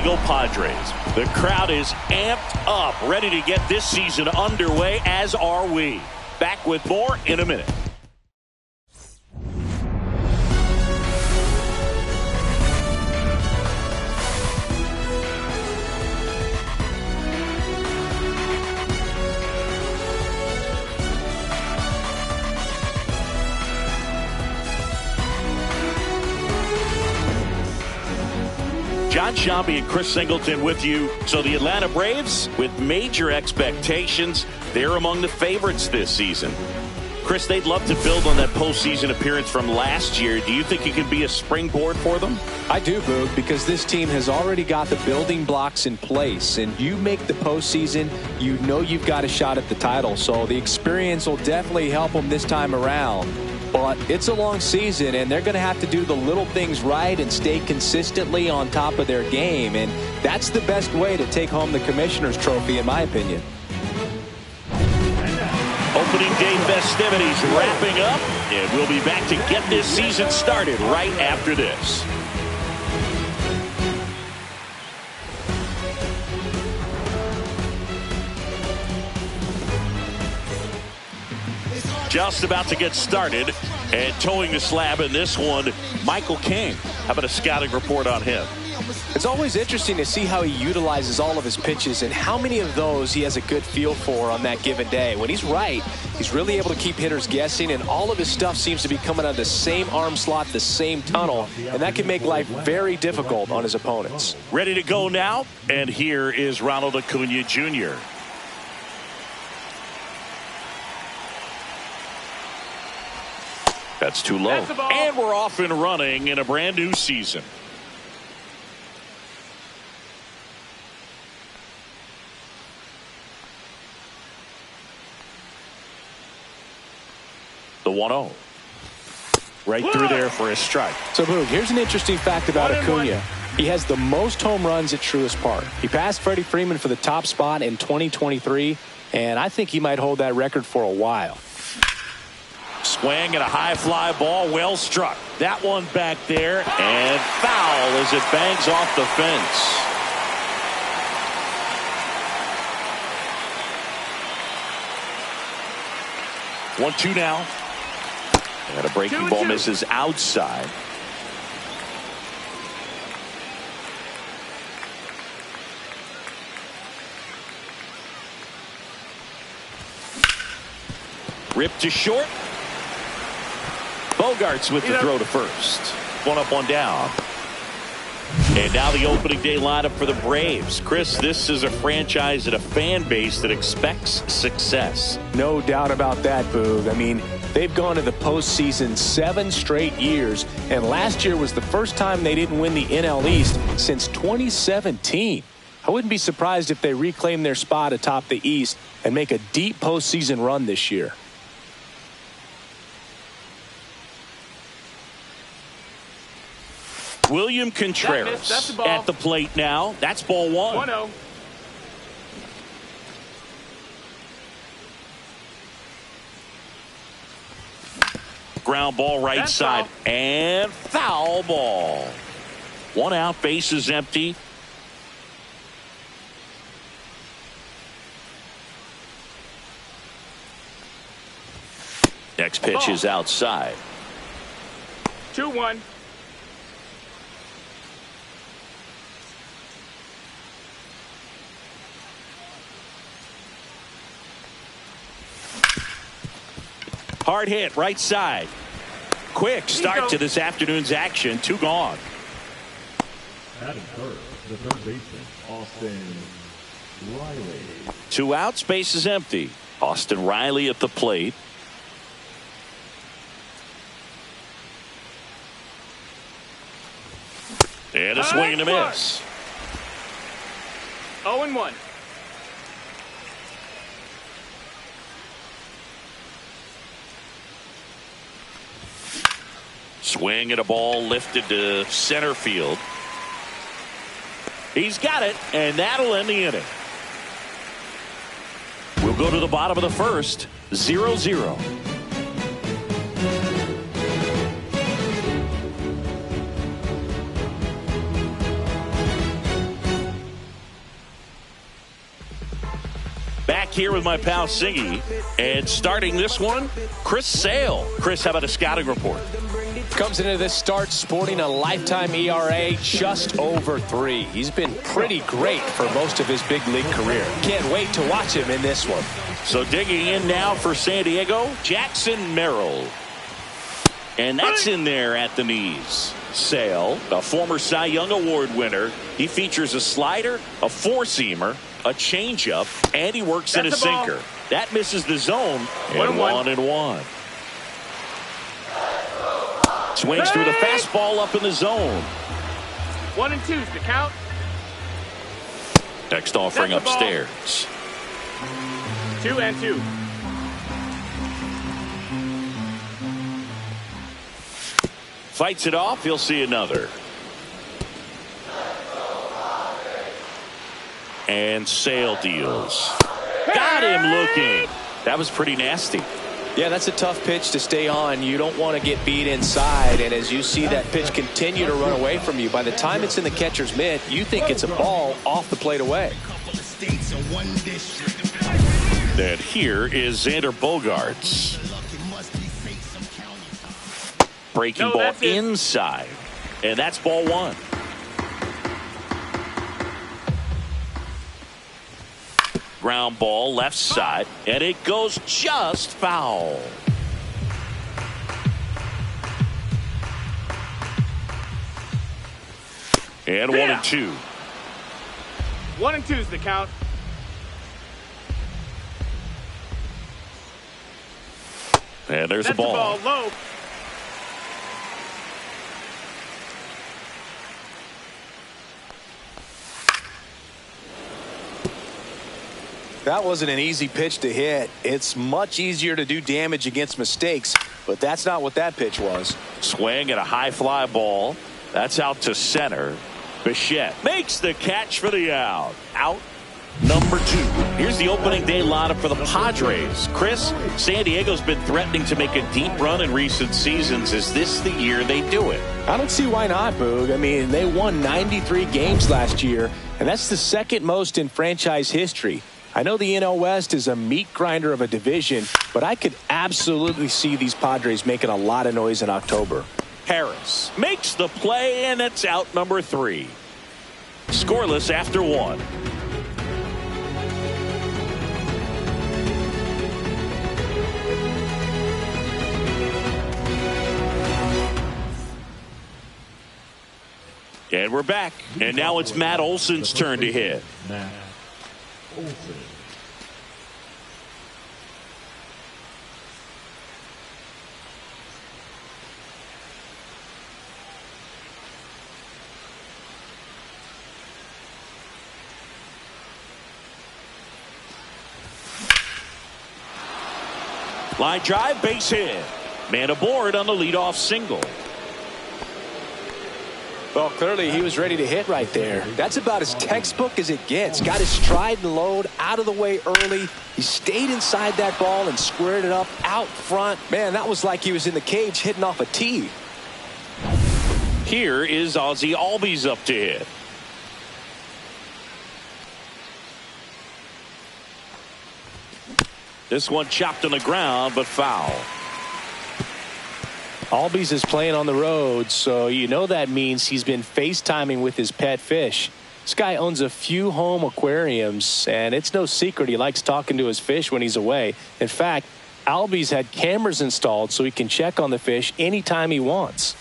Diego Padres. The crowd is amped up, ready to get this season underway, as are we. Back with more in a minute. John Sciambi and Chris Singleton with you. So the Atlanta Braves, with major expectations, they're among the favorites this season. Chris, they'd love to build on that postseason appearance from last year. Do you think it could be a springboard for them? I do, Boog, because this team has already got the building blocks in place. And you make the postseason, you know you've got a shot at the title. So the experience will definitely help them this time around. But it's a long season, and they're going to have to do the little things right and stay consistently on top of their game. And that's the best way to take home the Commissioner's Trophy, in my opinion. Opening day festivities wrapping up, and we'll be back to get this season started right after this. Just about to get started, and towing the slab in this one, Michael King. How about a scouting report on him? It's always interesting to see how he utilizes all of his pitches and how many of those he has a good feel for on that given day. When he's right, he's really able to keep hitters guessing, and all of his stuff seems to be coming out of the same arm slot, the same tunnel, and that can make life very difficult on his opponents. Ready to go now, and here is Ronald Acuna Jr. That's too low. And we're off and running in a brand new season. The 1-0. Right through there for a strike. So, Boog, here's an interesting fact about Acuna. He has the most home runs at Truist Park. He passed Freddie Freeman for the top spot in 2023, and I think he might hold that record for a while. Swing and a high fly ball, well struck. That one back there, and foul as it bangs off the fence. One-two now. And a breaking ball misses outside. Ripped to short. Bogarts with the throw to first. One up, one down. And now the opening day lineup for the Braves. Chris, this is a franchise and a fan base that expects success. No doubt about that, Boog. I mean, they've gone to the postseason 7 straight years, and last year was the first time they didn't win the NL East since 2017. I wouldn't be surprised if they reclaim their spot atop the East and make a deep postseason run this year. William Contreras at the plate now. That's ball 1. 1-0. Ground ball right side and foul ball. 1 out, base is empty. Next pitch is outside. 2-1. Hard hit, right side. Quick start to this afternoon's action. 2 gone. Batting first, the third baseman, Austin Riley. 2 outs, base is empty. Austin Riley at the plate. And a swing and a miss. 0-1. Swing and a ball lifted to center field. He's got it, and that'll end the inning. We'll go to the bottom of the first, 0-0. here with my pal Singy. And starting this one, Chris Sale. Chris, how about a scouting report? Comes into this start sporting a lifetime ERA just over 3. He's been pretty great for most of his big league career. Can't wait to watch him in this one. So digging in now for San Diego, Jackson Merrill. And that's in there at the knees. Sale, a former Cy Young Award winner. He features a slider, a four-seamer, a changeup, and he works in a sinker. That misses the zone, and 1-1. Swings through the fastball up in the zone. 1-2 is the count. Next offering upstairs. 2-2. Fights it off. He'll see another. And Sale deals. Got him looking. That was pretty nasty. Yeah, that's a tough pitch to stay on. You don't want to get beat inside, and as you see that pitch continue to run away from you, by the time it's in the catcher's mitt, you think it's a ball off the plate away. And here is Xander Bogaerts. Breaking ball inside, and that's ball 1. Ground ball left side, and it goes just foul. And 1-2. 1-2 is the count. And there's a ball. That's the ball low. That wasn't an easy pitch to hit. It's much easier to do damage against mistakes, but that's not what that pitch was. Swing at a high fly ball. That's out to center. Bichette makes the catch for the out. Out number 2. Here's the opening day lineup for the Padres. Chris, San Diego's been threatening to make a deep run in recent seasons. Is this the year they do it? I don't see why not, Boog. I mean, they won 93 games last year, and that's the second most in franchise history. I know the NL West is a meat grinder of a division, but I could absolutely see these Padres making a lot of noise in October. Harris makes the play, and it's out number 3. Scoreless after 1. And we're back. And now it's Matt Olson's turn to hit. Matt Olson. Line drive, base hit. Man aboard on the leadoff single. Well, clearly he was ready to hit right there. That's about as textbook as it gets. Got his stride and load out of the way early. He stayed inside that ball and squared it up out front. Man, that was like he was in the cage hitting off a tee. Here is Ozzie Albies up to hit. This one chopped on the ground, but foul. Albies is playing on the road, so you know that means he's been FaceTiming with his pet fish. This guy owns a few home aquariums, and it's no secret he likes talking to his fish when he's away. In fact, Albies had cameras installed so he can check on the fish anytime he wants.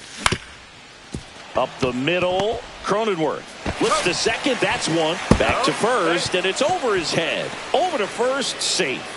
Up the middle, Cronenworth looks to second. That's one. Back to first, and it's over his head. Over to first, safe.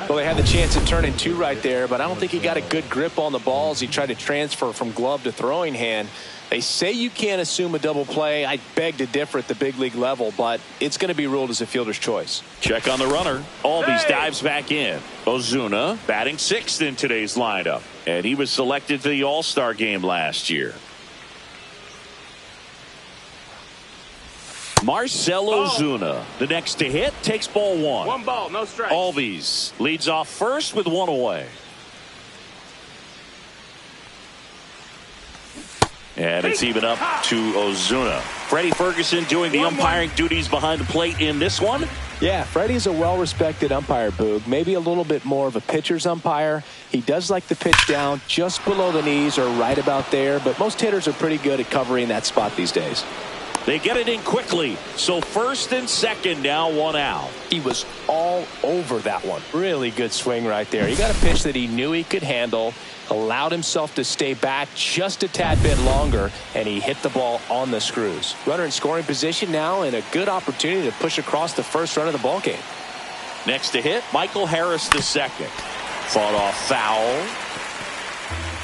Well, they had the chance of turning 2 right there, but I don't think he got a good grip on the ball as he tried to transfer from glove to throwing hand. They say you can't assume a double play. I beg to differ at the big league level, but it's going to be ruled as a fielder's choice. Check on the runner. Albies dives back in. Ozuna batting 6th in today's lineup, and he was selected for the All-Star game last year. Marcell Ozuna, the next to hit, takes ball 1. 1 ball, no strike. Albies leads off first with 1 away. And it's even up to Ozuna. Freddie Ferguson doing the umpiring duties behind the plate in this one. Yeah, Freddie's a well-respected umpire, Boog. Maybe a little bit more of a pitcher's umpire. He does like to pitch down just below the knees or right about there, but most hitters are pretty good at covering that spot these days. They get it in quickly. So first and second, now one out. He was all over that one. Really good swing right there. He got a pitch that he knew he could handle, allowed himself to stay back just a tad bit longer, and he hit the ball on the screws. Runner in scoring position now, and a good opportunity to push across the first run of the ball game. Next to hit, Michael Harris the second. Fought off foul.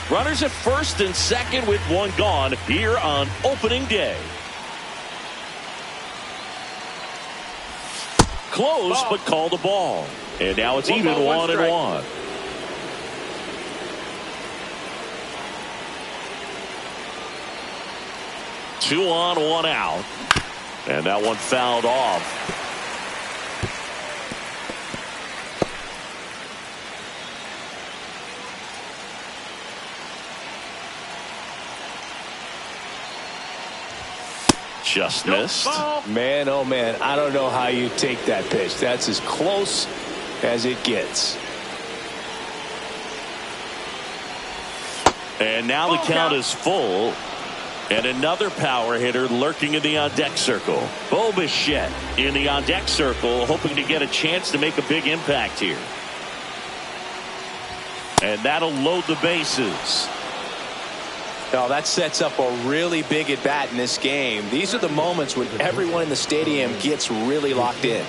Runners at first and second with one gone here on opening day. Close, but called a ball. And now it's even 1-1. Two on, one out. And that one fouled off. Just missed. Man, oh man, I don't know how you take that pitch. That's as close as it gets. And now the count is full. And another power hitter lurking in the on-deck circle. Bo Bichette in the on-deck circle, hoping to get a chance to make a big impact here. And that'll load the bases. Now that sets up a really big at bat in this game. These are the moments when everyone in the stadium gets really locked in.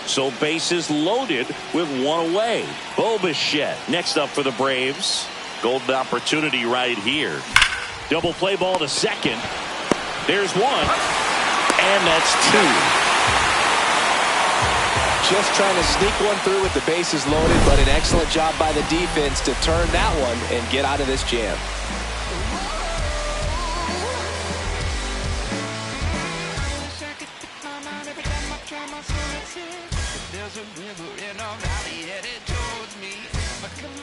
So bases loaded with one away. Bo Bichette next up for the Braves. Golden opportunity right here. Double play ball to second. There's one. And that's two. Just trying to sneak one through with the bases loaded, but an excellent job by the defense to turn that one and get out of this jam.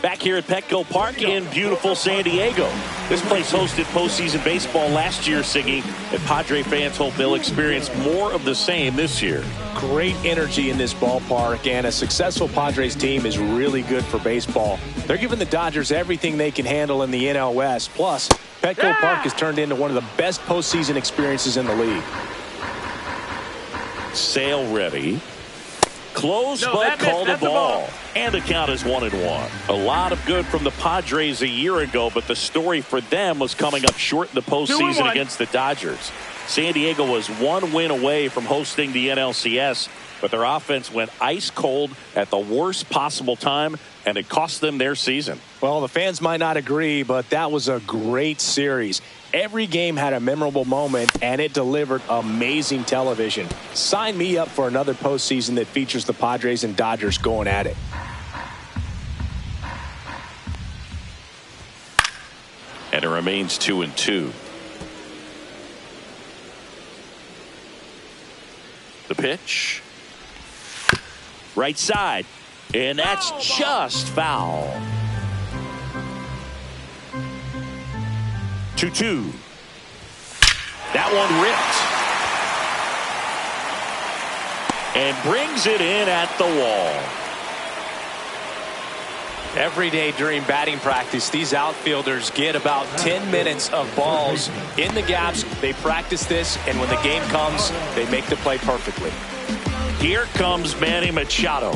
Back here at Petco Park in beautiful San Diego. This place hosted postseason baseball last year, Siggy, and Padre fans hope they'll experience more of the same this year. Great energy in this ballpark, and a successful Padres team is really good for baseball. They're giving the Dodgers everything they can handle in the NL West. Plus, Petco Park has turned into one of the best postseason experiences in the league. Sale ready. Close, but called a ball. And the count is 1-1. A lot of good from the Padres a year ago, but the story for them was coming up short in the postseason against the Dodgers. San Diego was one win away from hosting the NLCS, but their offense went ice cold at the worst possible time, and it cost them their season. Well, the fans might not agree, but that was a great series. Every game had a memorable moment, and it delivered amazing television. Sign me up for another postseason that features the Padres and Dodgers going at it. And it remains 2-2. The pitch. Right side. And that's just foul. 2-2. That one ripped. And brings it in at the wall. Every day during batting practice, these outfielders get about 10 minutes of balls in the gaps. They practice this, and when the game comes, they make the play perfectly. Here comes Manny Machado.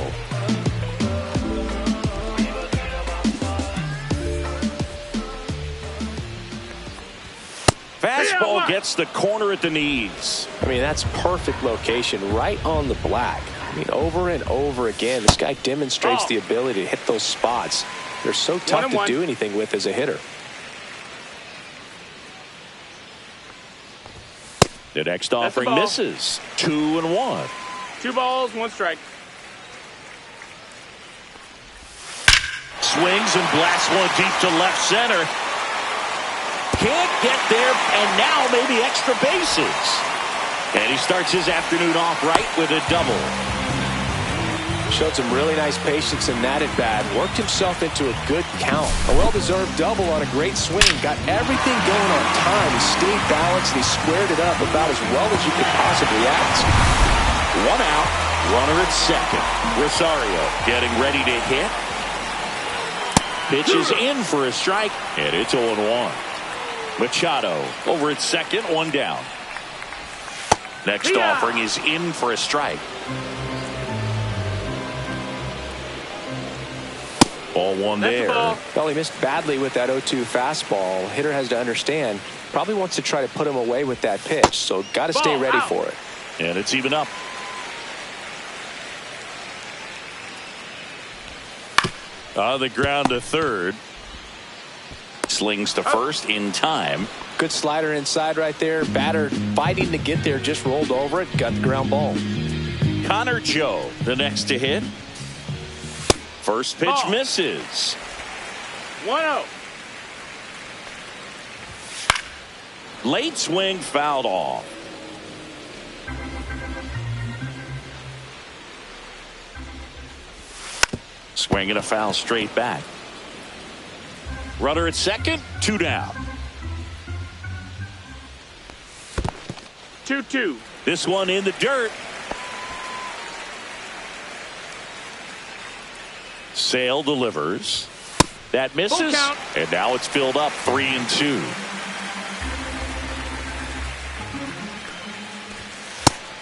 Fastball gets the corner at the knees. I mean, that's perfect location, right on the black. I mean, over and over again, this guy demonstrates the ability to hit those spots. They're so tough to do anything with as a hitter. The next offering misses. 2-1. 2 balls, 1 strike. Swings and blasts one deep to left center. Can't get there, and now maybe extra bases. And he starts his afternoon off right with a double. Showed some really nice patience in that at bat. Worked himself into a good count. A well-deserved double on a great swing. Got everything going on time. He stayed balanced and he squared it up about as well as you could possibly ask. 1 out. Runner at second. Rosario getting ready to hit. Pitches in for a strike. And it's 0-1. Machado over at second. 1 down. Next offering is in for a strike. Ball 1 there. Well, he missed badly with that 0-2 fastball. Hitter has to understand. Probably wants to try to put him away with that pitch. So got to stay ready for it. And it's even up. On the ground to third. Slings to first in time. Good slider inside right there. Batter fighting to get there. Just rolled over it. Got the ground ball. Connor Joe, the next to hit. First pitch misses. 1-0. Late swing fouled off. Swinging a foul straight back. Runner at second. 2 down. 2-2. This one in the dirt. Sale delivers. That misses. And now it's filled up 3-2.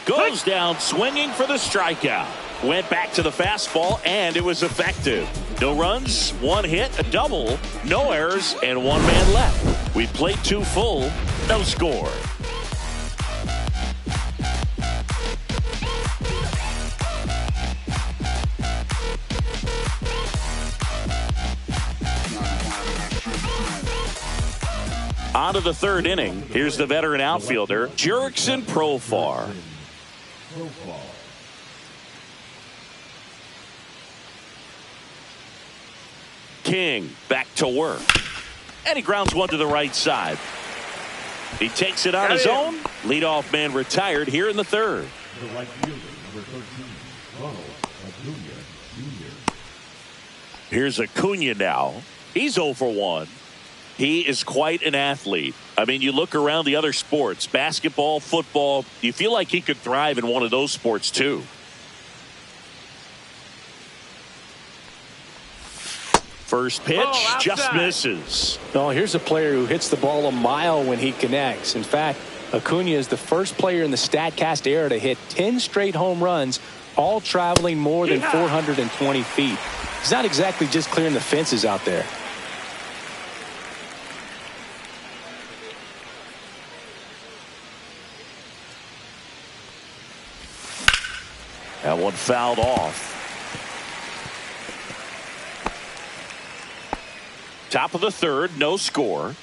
Goes down swinging for the strikeout. Went back to the fastball and it was effective. No runs, 1 hit, a double, no errors, and 1 man left. We played 2 full, no score. On to the 3rd inning. Here's the veteran outfielder, Jurickson Profar. King back to work. And he grounds one to the right side. He takes it on his own. Leadoff man retired here in the 3rd. The right fielder, number 13, Ronald Acuna Jr. Here's Acuna now. He's 0 for 1. He is quite an athlete. I mean, you look around the other sports, basketball, football, you feel like he could thrive in one of those sports too. First pitch just misses. No, here's a player who hits the ball a mile when he connects. In fact, Acuna is the first player in the StatCast era to hit 10 straight home runs, all traveling more than 420 feet. He's not exactly just clearing the fences out there. That one fouled off. Top of the 3rd, no score.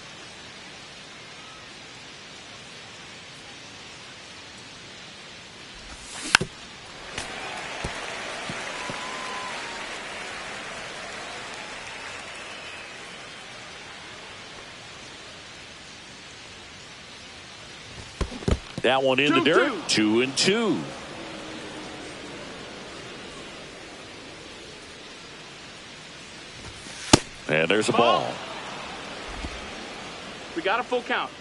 That one in the dirt. 2-2. And there's a ball. We got a full count.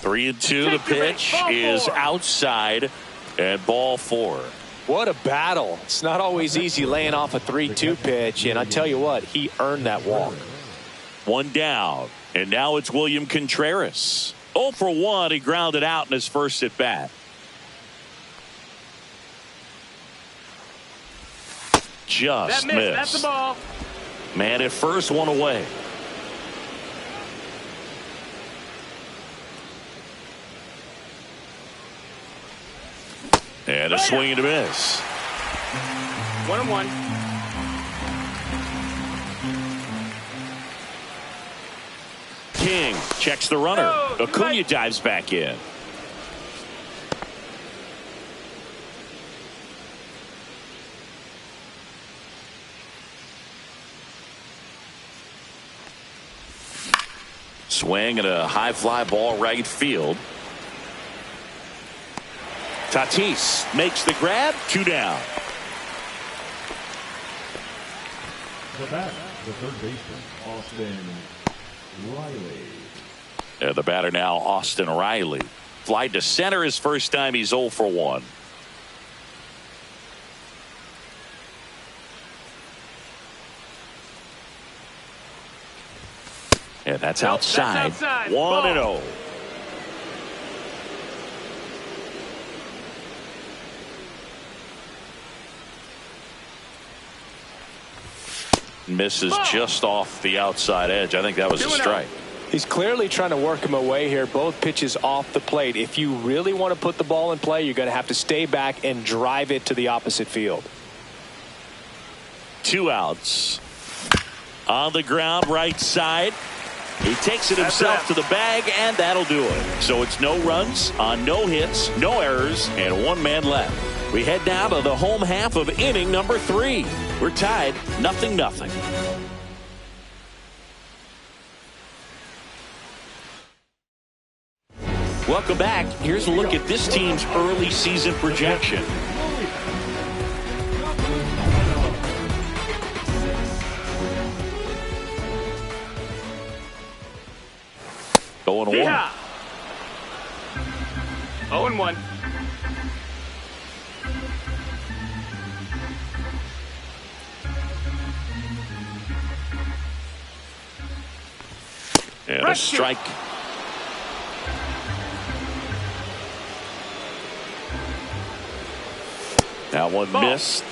Three and two. The pitch is outside and ball 4. What a battle. It's not always easy laying off a 3-2 pitch, and I tell you what, he earned that walk. 1 down, and now it's William Contreras. 0 for 1. He grounded out in his first at bat. Just missed. That's the ball. Man at first, 1 away. And a swing and a miss. 1-1. King checks the runner. Acuna dives back in. Swing and a high fly ball right field. Tatis makes the grab. 2 down. The batter, the third baseman, Austin Riley. And the batter now, Austin Riley. Fly to center his first time. He's 0 for 1. And that's outside. 1-0. Misses just off the outside edge. I think that was a strike. He's clearly trying to work him away here. Both pitches off the plate. If you really want to put the ball in play, you're going to have to stay back and drive it to the opposite field. 2 outs. On the ground, right side. He takes it himself to the bag, and that'll do it. So it's no runs on no hits, no errors, and 1 man left. We head now to the home half of inning number 3. We're tied 0-0. Welcome back. Here's a look at this team's early season projection. Going 1. 0-1. And a strike. That one missed.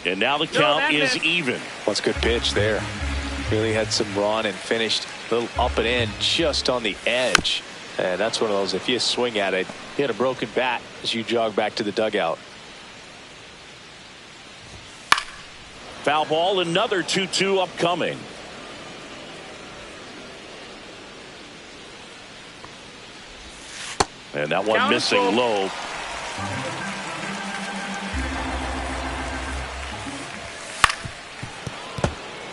And now the count is even. That's a good pitch there. Really had some run and finished a little up and in just on the edge. And that's one of those, if you swing at it, you hit a broken bat as you jog back to the dugout. Foul ball, another 2-2 upcoming. And that one missing low.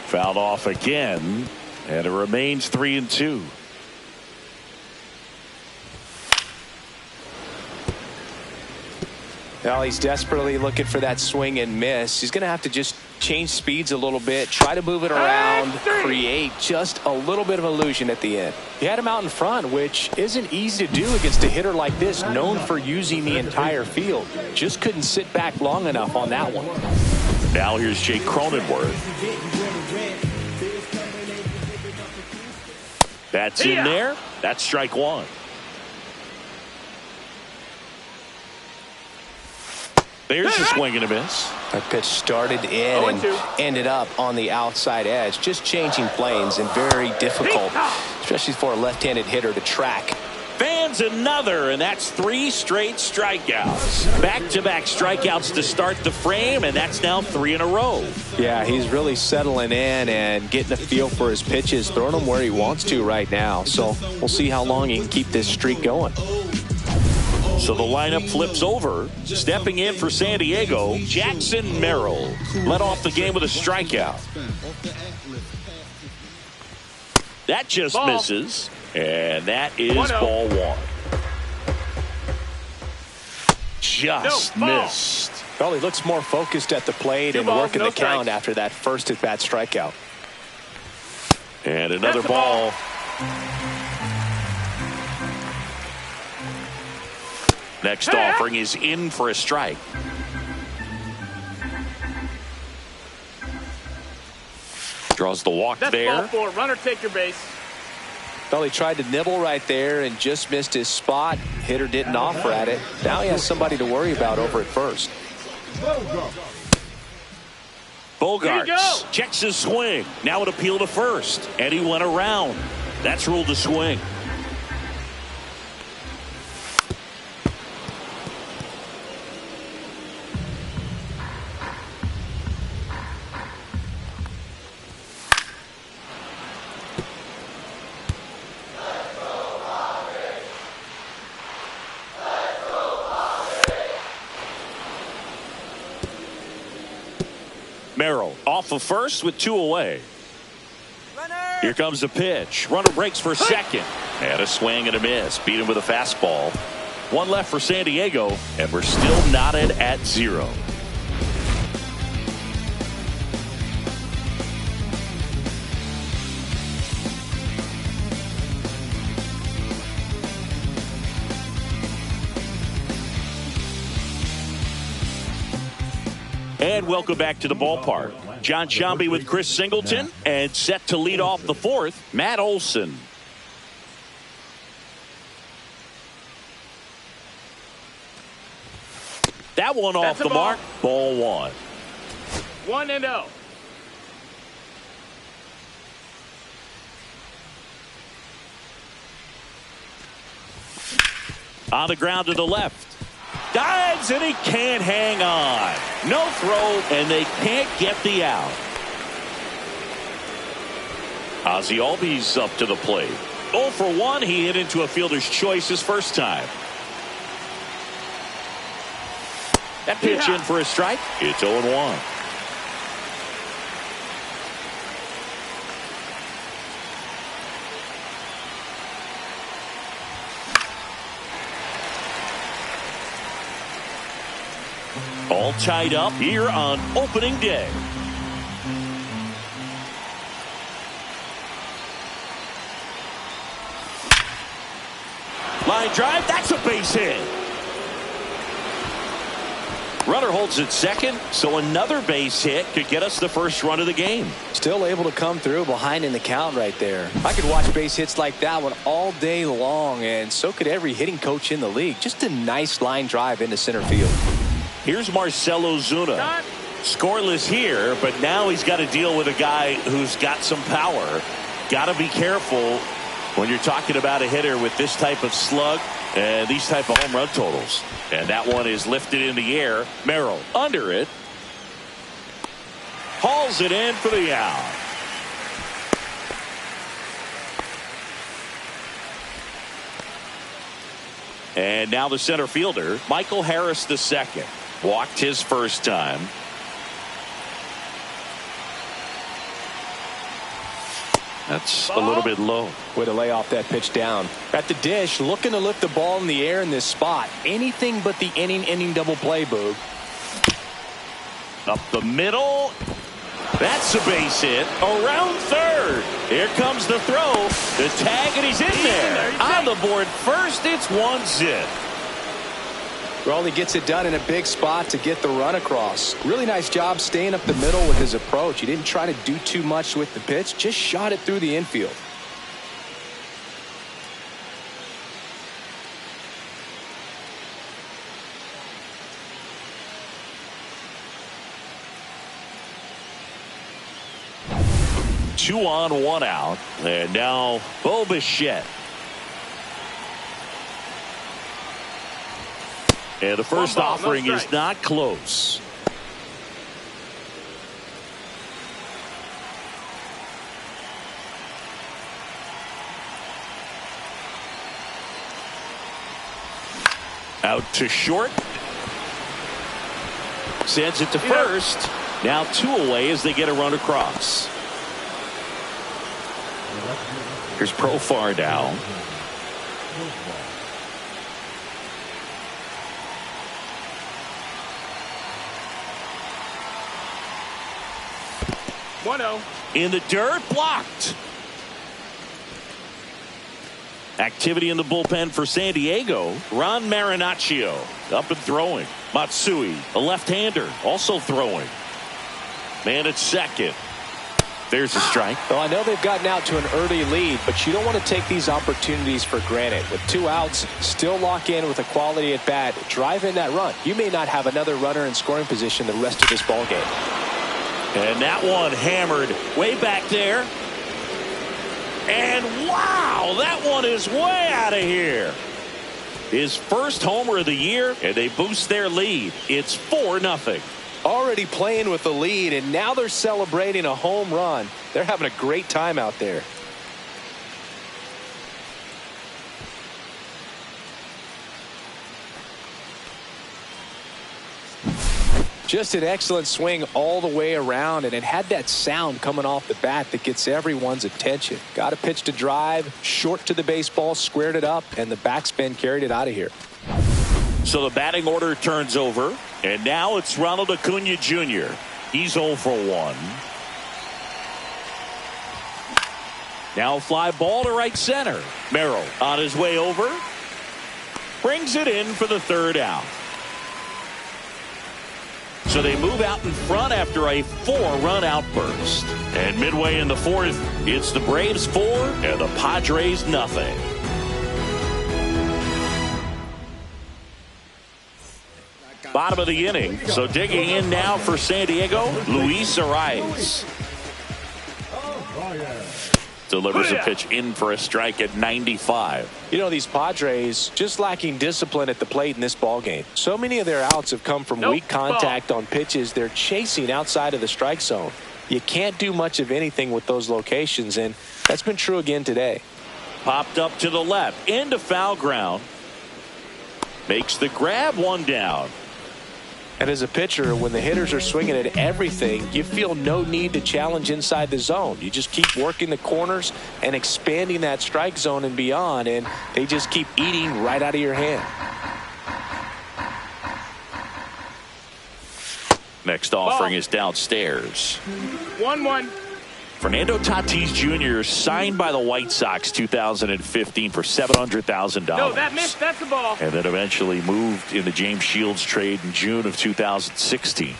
Fouled off again, and it remains 3-2. Well, he's desperately looking for that swing and miss. He's going to have to just change speeds a little bit, try to move it around, create just a little bit of illusion at the end. He had him out in front, which isn't easy to do against a hitter like this, known for using the entire field. Just couldn't sit back long enough on that one. Now here's Jake Cronenworth. That's in there. That's strike 1. There's a swing and a miss. That pitch started in and ended up on the outside edge. Just changing planes and very difficult, especially for a left-handed hitter to track. Fans another, and that's 3 straight strikeouts. Back-to-back strikeouts to start the frame, and that's now 3 in a row. Yeah, he's really settling in and getting a feel for his pitches, throwing them where he wants to right now. So we'll see how long he can keep this streak going. So the lineup flips over. Stepping in for San Diego, Jackson Merrill led off the game with a strikeout. That just misses, and that is ball 1. Just missed. Well, he looks more focused at the plate and working the count after that first at-bat strikeout. And another ball. Next offering is in for a strike. Draws the walk there. Ball 4. Runner take your base. Well, he tried to nibble right there and just missed his spot. Hitter didn't offer at it. Now he has somebody to worry about over at first. Bogaerts checks his swing. Now an appeal to first. And he went around. That's ruled a swing. Off of first with 2 away. Here comes the pitch. Runner breaks for second. And a swing and a miss. Beat him with a fastball. 1 left for San Diego, and we're still knotted at 0. And welcome back to the ballpark. Jon Sciambi with Chris Singleton, and set to lead off the 4th, Matt Olson. That one off the mark. Ball 1. 1-0. On the ground to the left. Dives, and he can't hang on. No throw, and they can't get the out. Ozzie Albies up to the plate. 0 for 1. He hit into a fielder's choice his first time. That pitch in for a strike. It's 0-1. All tied up here on opening day. Line drive, that's a base hit. Runner holds at second, so another base hit could get us the first run of the game. Still able to come through behind in the count right there. I could watch base hits like that one all day long, and so could every hitting coach in the league. Just a nice line drive into center field. Here's Marcell Ozuna. Scoreless here, but now he's got to deal with a guy who's got some power. Got to be careful when you're talking about a hitter with this type of slug and these type of home run totals. And that one is lifted in the air. Merrill under it. Hauls it in for the out. And now the center fielder, Michael Harris II. Walked his first time. That's a little bit low. Way to lay off that pitch down. At the dish, looking to lift the ball in the air in this spot. Anything but the inning double play, Boog. Up the middle. That's a base hit. Around third. Here comes the throw. The tag, and he's in there. On the board first, it's 1-0. Raleigh gets it done in a big spot to get the run across. Really nice job staying up the middle with his approach. He didn't try to do too much with the pitch, just shot it through the infield. Two on, 1 out. And now Bo Bichette. And the first offering is not close. Out to short. Sends it to first. Now 2 away as they get a run across. Here's Profar now. In the dirt, blocked. Activity in the bullpen for San Diego. Ron Marinaccio up and throwing. Matsui, a left-hander, also throwing. Man at second. There's a strike. Well, I know they've gotten out to an early lead, but you don't want to take these opportunities for granted. With 2 outs, still lock in with a quality at bat. Drive in that run. You may not have another runner in scoring position the rest of this ball game. And that one hammered way back there. And wow, that one is way out of here. His first homer of the year, and they boost their lead. It's 4-0. Already playing with the lead, and now they're celebrating a home run. They're having a great time out there. Just an excellent swing all the way around, and it had that sound coming off the bat that gets everyone's attention. Got a pitch to drive, short to the baseball, squared it up, and the backspin carried it out of here. So the batting order turns over, and now it's Ronald Acuna Jr. He's 0 for 1. Now a fly ball to right center. Merrill on his way over. Brings it in for the third out. So they move out in front after a 4-run outburst. And midway in the fourth, it's the Braves 4 and the Padres nothing. Bottom of the inning. So digging in now for San Diego, Luis Arraez. Delivers a pitch in for a strike at 95. You know, these Padres just lacking discipline at the plate in this ball game. So many of their outs have come from weak contact on pitches they're chasing outside of the strike zone. You can't do much of anything with those locations, and that's been true again today. Popped up to the left into foul ground. Makes the grab, 1 down. And as a pitcher, when the hitters are swinging at everything, you feel no need to challenge inside the zone. You just keep working the corners and expanding that strike zone and beyond, and they just keep eating right out of your hand. Next offering is downstairs. 1-1. Fernando Tatis Jr. signed by the White Sox 2015 for $700,000. No, that missed. That's the ball. And then eventually moved in the James Shields trade in June of 2016.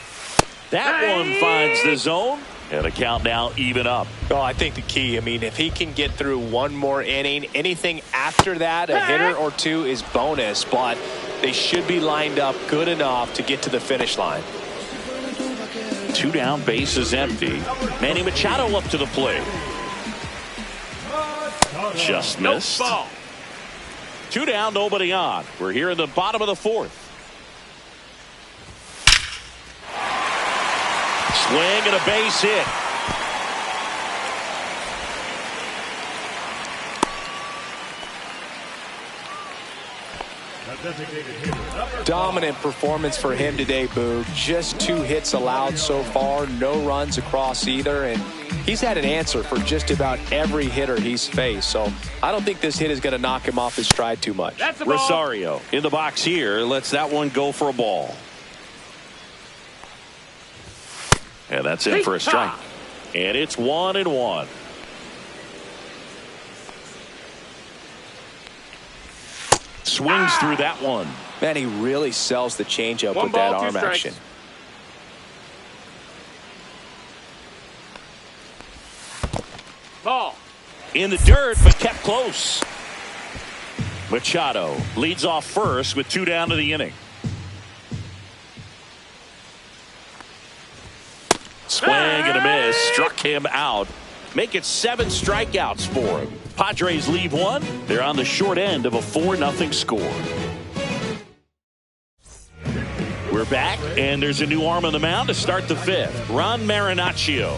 That one finds the zone, and the count now even up. Oh, I think the key, I mean, if he can get through one more inning, anything after that, a hitter or two is bonus, but they should be lined up good enough to get to the finish line. 2 down, bases empty. Manny Machado up to the plate. Just missed. 2 down, nobody on. We're here in the bottom of the fourth. Swing and a base hit. Dominant performance for him today, Boog. Just 2 hits allowed so far, no runs across either, and he's had an answer for just about every hitter he's faced. So I don't think this hit is going to knock him off his stride too much. That's a ball. Rosario in the box here lets that one go for a ball. And that's in for a strike. And it's 1-1. Swings through that one. Man, he really sells the changeup with that arm action. Ball. In the dirt, but kept close. Machado leads off first with 2 down to the inning. Swing and a miss. Struck him out. Make it 7 strikeouts for him. Padres leave 1. They're on the short end of a 4-0 score. We're back, and there's a new arm on the mound to start the 5th. Ron Marinaccio.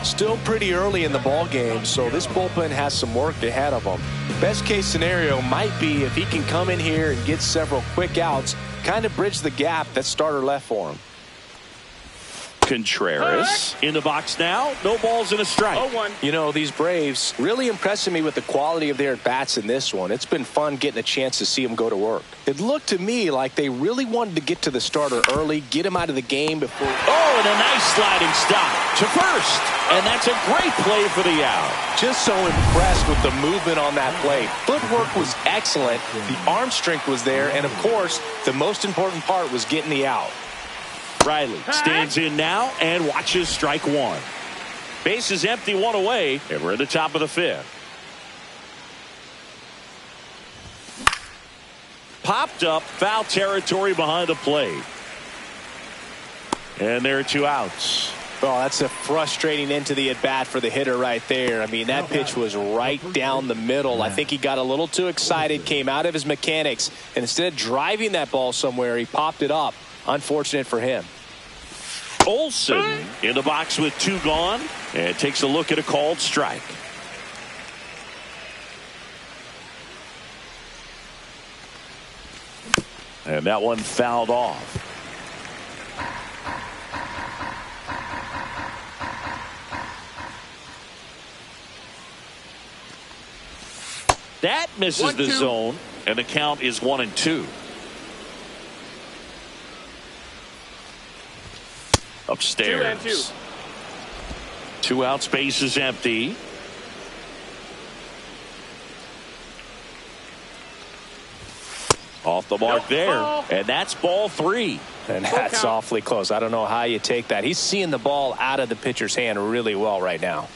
Still pretty early in the ball game, so this bullpen has some work ahead of them. Best case scenario might be if he can come in here and get several quick outs, kind of bridge the gap that starter left for him. Contreras in the box now. No balls and a strike. 0-1. You know, these Braves really impressing me with the quality of their at-bats in this one. It's been fun getting a chance to see them go to work. It looked to me like they really wanted to get to the starter early, get him out of the game before. Oh, and a nice sliding stop to first. And that's a great play for the out. Just so impressed with the movement on that play. Footwork was excellent. The arm strength was there. And, of course, the most important part was getting the out. Riley stands in now and watches strike 1. Base is empty, 1 away, and we're at the top of the 5th. Popped up, foul territory behind the plate. And there are 2 outs. Oh, that's a frustrating end to the at-bat for the hitter right there. I mean, that pitch was right down the middle. I think he got a little too excited, came out of his mechanics, and instead of driving that ball somewhere, he popped it up. Unfortunate for him. Olsen in the box with 2 gone and takes a look at a called strike. And that one fouled off. That misses the 1-2. zone, and the count is 1-2. Upstairs. 2-2. 2 out, space is empty. Off the mark there. Ball. And that's ball 3. And that's awfully close. I don't know how you take that. He's seeing the ball out of the pitcher's hand really well right now.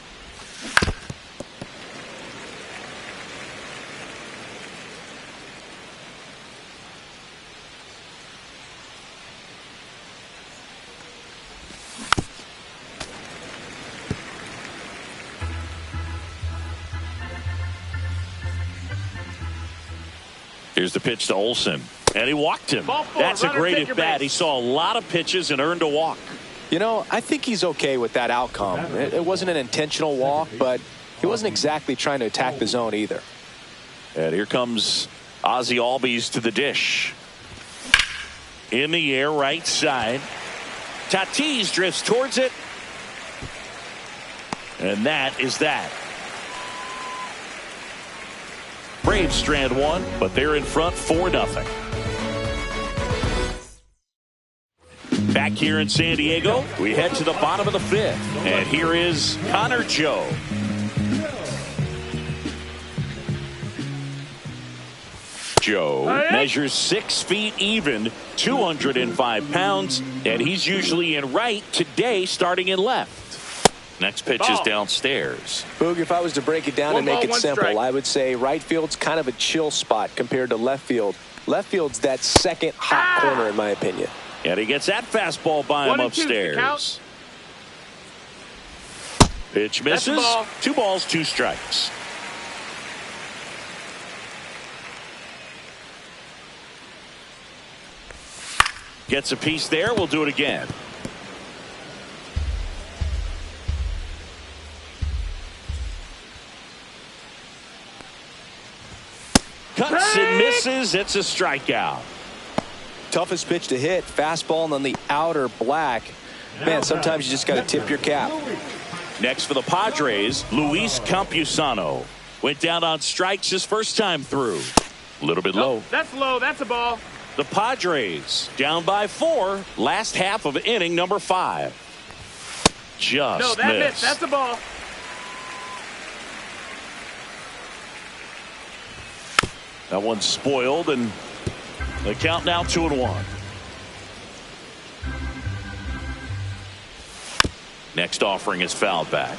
Here's the pitch to Olsen. And he walked him. Ball 4, That's a runner, great take your at bat. base. He saw a lot of pitches and earned a walk. You know, I think he's okay with that outcome. It wasn't an intentional walk, but he wasn't exactly trying to attack the zone either. And here comes Ozzie Albies to the dish. In the air, right side. Tatis drifts towards it. And that is that. Braves strand 1, but they're in front 4-0. Back here in San Diego, we head to the bottom of the 5th. And here is Connor Joe. Joe measures 6 feet even, 205 pounds, and he's usually in right, today starting in left. Next pitch is downstairs. Boog, if I was to break it down and make it simple, strike. I would say right field's kind of a chill spot compared to left field. Left field's that second hot corner, in my opinion. And he gets that fastball by him 1-2 upstairs. Pitch misses. Ball. 2 balls, 2 strikes. Gets a piece there. We'll do it again. Cuts and misses. It's a strikeout. Toughest pitch to hit, fastball on the outer black. Man, sometimes you just got to tip your cap. Next for the Padres, Luis Campusano. Went down on strikes his first time through. A little bit low. That's low. That's a ball. The Padres down by 4. Last half of inning number 5. Just No, that missed. missed. That's a ball. That one's spoiled, and the count now 2-1. Next offering is fouled back.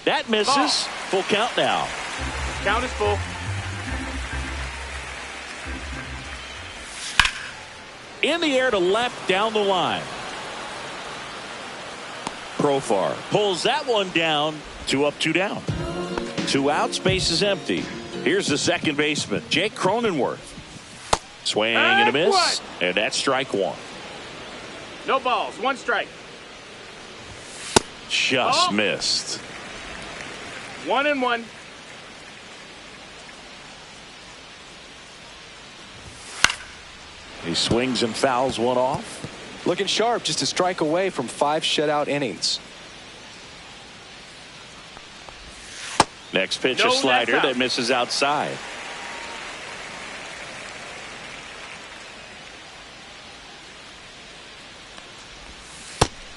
That misses. Ball. Full count now. Count is full. In the air to left, down the line. Profar pulls that one down. 2 up, 2 down. 2 out, space is empty. Here's the second baseman, Jake Cronenworth. Swing and a miss, and that's strike 1. No balls. 1 strike. Just missed. 1-1. He swings and fouls one off. Looking sharp, just a strike away from 5 shutout innings. Next pitch, No, a slider that's out. that misses outside.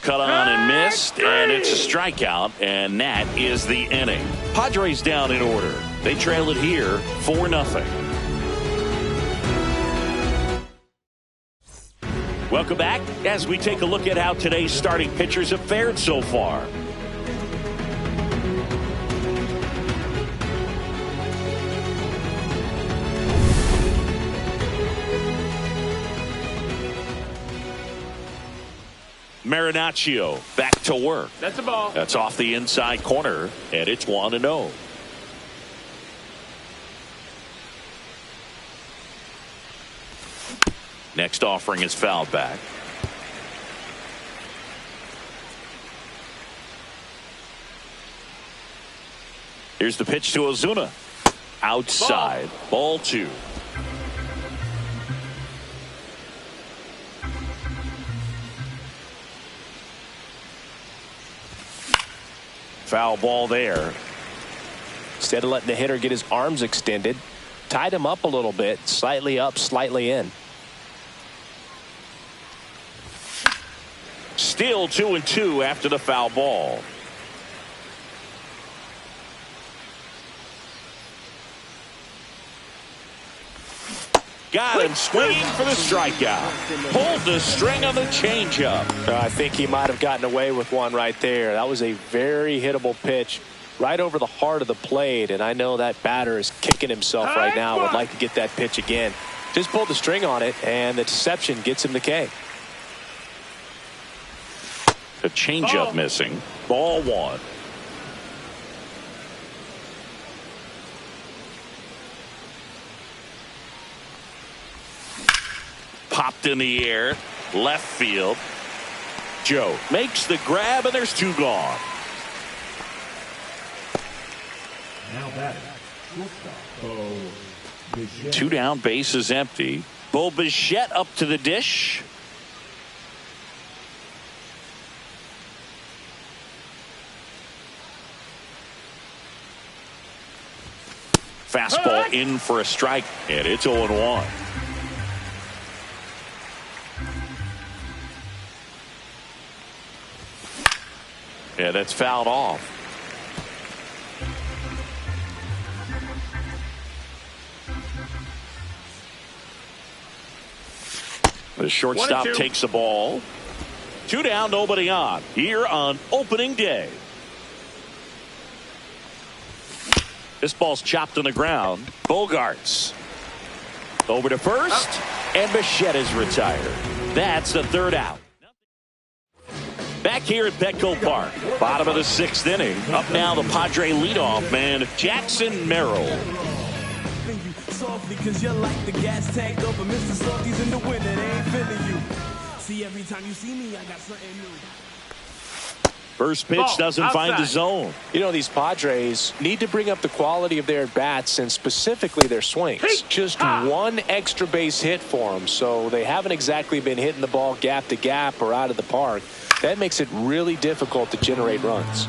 Cut on and missed, and it's a strikeout, and that is the inning. Padres down in order. They trail it here 4-0. Welcome back as we take a look at how today's starting pitchers have fared so far. Marinaccio back to work. That's a ball. That's off the inside corner, and it's 1-0. Next offering is fouled back. Here's the pitch to Ozuna. Outside. Ball 2. foul ball there. Instead of letting the hitter get his arms extended, tied him up a little bit, slightly up, slightly in. Still 2-2 after the foul ball. Got him swinging for the strikeout. Pulled the string on the changeup. I think he might have gotten away with one right there. That was a very hittable pitch right over the heart of the plate, and I know that batter is kicking himself right now. Would like to get that pitch again. Just pulled the string on it, and the deception gets him the K. The changeup missing. Ball one. Popped in the air, left field. Joe makes the grab, and there's two gone. Now batting, shortstop, Bo Bichette. Two down, bases empty. Bo Bichette up to the dish. Fastball in for a strike, and it's 0-1. Yeah, that's fouled off. The shortstop takes the ball. Two down, nobody on. Here on opening day. This ball's chopped on the ground. Bogaerts over to first, and Bichette is retired. That's the third out. Back here at Petco Park, bottom of the sixth inning. Up now the Padre leadoff man, Jackson Merrill. Because you're like the gas tank up, and Mr. Salty's in the winter, they ain't feeling you. See, every time you see me, I got something new. First pitch doesn't find the zone. You know, these Padres need to bring up the quality of their bats and specifically their swings. Just one extra base hit for them, so they haven't exactly been hitting the ball gap to gap or out of the park. That makes it really difficult to generate runs.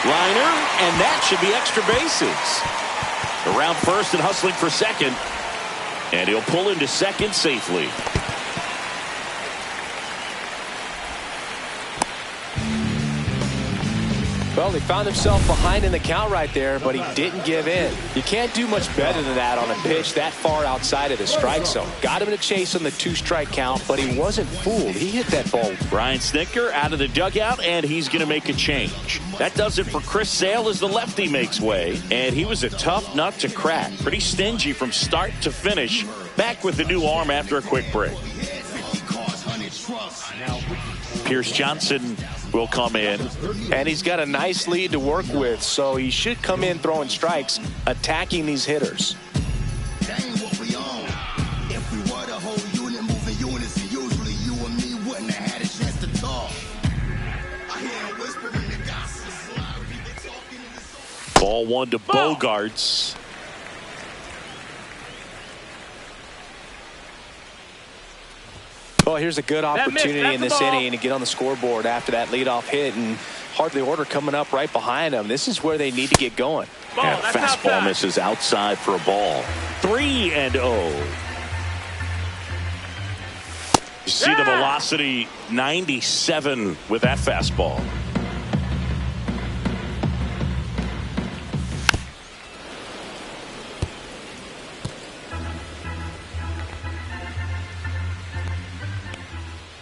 Liner, and that should be extra bases. Around first and hustling for second. And he'll pull into second safely. Well, he found himself behind in the count right there, but he didn't give in. You can't do much better than that on a pitch that far outside of the strike zone. Got him to chase on the two-strike count, but he wasn't fooled. He hit that ball. Brian Snitker out of the dugout, and he's going to make a change. That does it for Chris Sale as the lefty makes way, and he was a tough nut to crack. Pretty stingy from start to finish. Back with the new arm after a quick break. Pierce Johnson will come in. And he's got a nice lead to work with, so he should come in throwing strikes, attacking these hitters. Ball one to Bogaerts. Well, here's a good opportunity in this inning to get on the scoreboard after that leadoff hit, and hardly order coming up right behind them. This is where they need to get going. And fastball misses outside for a ball. 3-0. You see the velocity 97 with that fastball.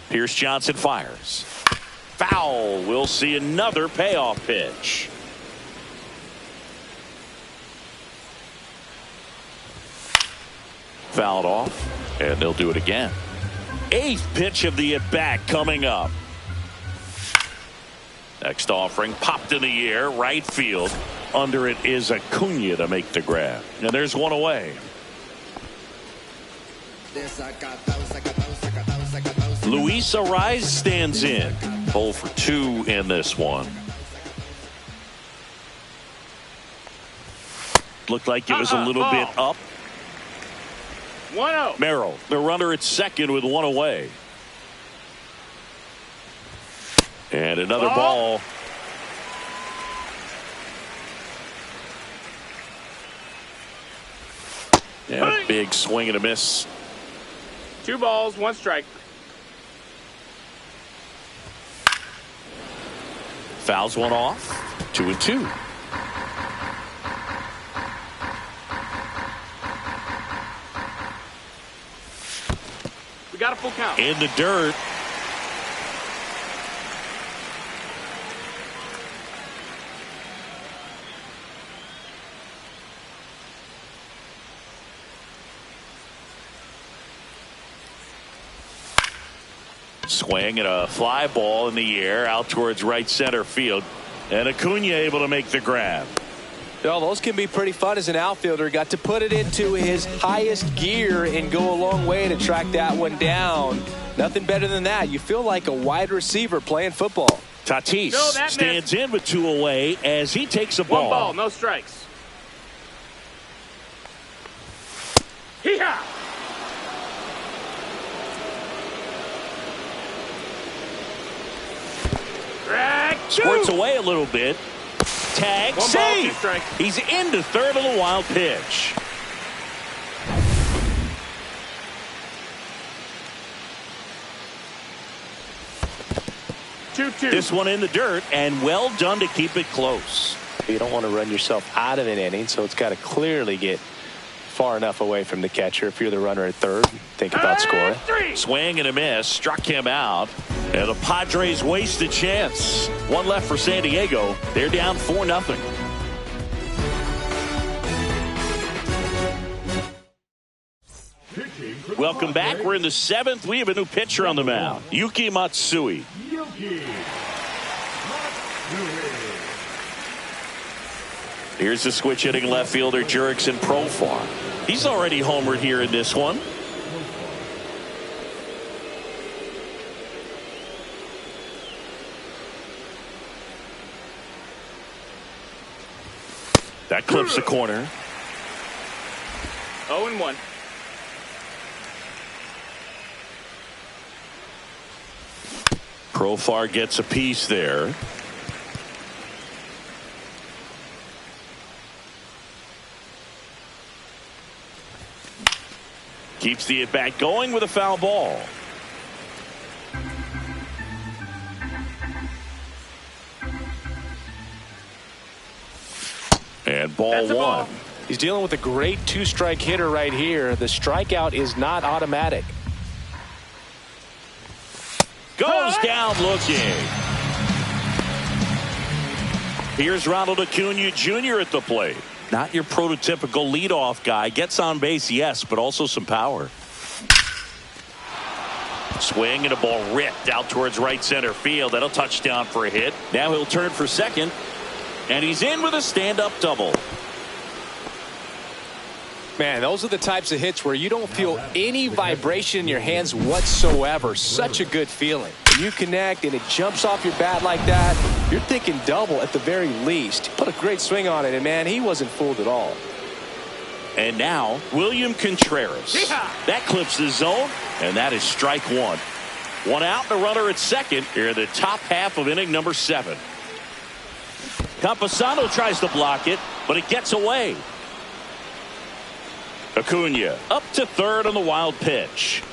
Pierce Johnson fires. Foul. We'll see another payoff pitch. Fouled off, and they'll do it again. Eighth pitch of the at-bat coming up. Next offering popped in the air, right field. Under it is Acuna to make the grab. And there's one away. Luis Arraez stands in. 0 for 2 in this one. Looked like it was a little bit up. 1-0. Merrill, the runner at second with one away. And another ball. Yeah, big swing and a miss. 2 balls, 1 strike. Fouls one off. 2-2. We got a full count. In the dirt. Swing and a fly ball in the air out towards right center field. And Acuna able to make the grab. Well, those can be pretty fun as an outfielder. Got to put it into his highest gear and go a long way to track that one down. Nothing better than that. You feel like a wide receiver playing football. Tatis stands in with 2 away as he takes a ball. 1 ball, no strikes. Hee-haw! Squirts away a little bit. Tag, 1 ball, 2 strike. He's into third on the wild pitch. This one in the dirt, and well done to keep it close. You don't want to run yourself out of an inning, so it's got to clearly get far enough away from the catcher. If you're the runner at third, think about scoring. Swing and a miss, struck him out. And the Padres waste a chance. 1 left for San Diego. They're down 4-0. Welcome back. We're in the 7th. We have a new pitcher on the mound, Yuki Matsui. Here's the switch hitting left fielder Jurickson Profar. He's already homered here in this one. That clips the corner. 0-1. Profar gets a piece there. Keeps the at-bat going with a foul ball. And ball 1. He's dealing with a great 2-strike hitter right here. The strikeout is not automatic. Goes down looking. Here's Ronald Acuna Jr. at the plate. Not your prototypical leadoff guy. Gets on base, yes, but also some power. Swing and a ball ripped out towards right center field. That'll touch down for a hit. Now he'll turn for second. And he's in with a stand-up double. Man, those are the types of hits where you don't feel any vibration in your hands whatsoever. Such a good feeling. When you connect and it jumps off your bat like that, you're thinking double at the very least. Put a great swing on it, and man, he wasn't fooled at all. And now, William Contreras. That clips the zone, and that is strike 1. 1 out, the runner at second here in the top half of inning number 7. Campusano tries to block it, but it gets away. Acuna up to third on the wild pitch.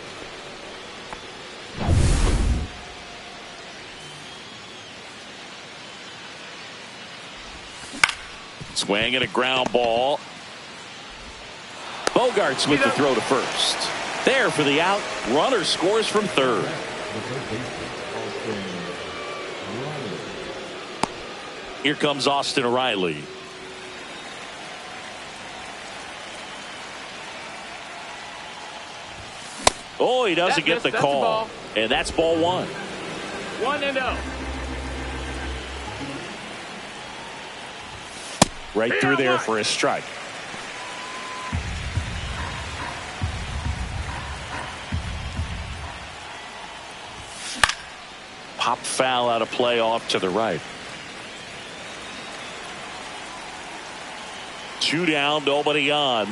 Swing and a ground ball. Bogarts with the throw to first. There for the out. Runner scores from third. Here comes Austin Riley. Oh, he doesn't get the call. And that's ball 1. 1-0. Right through there for a strike. Pop foul out of play off to the right. 2 down, nobody on.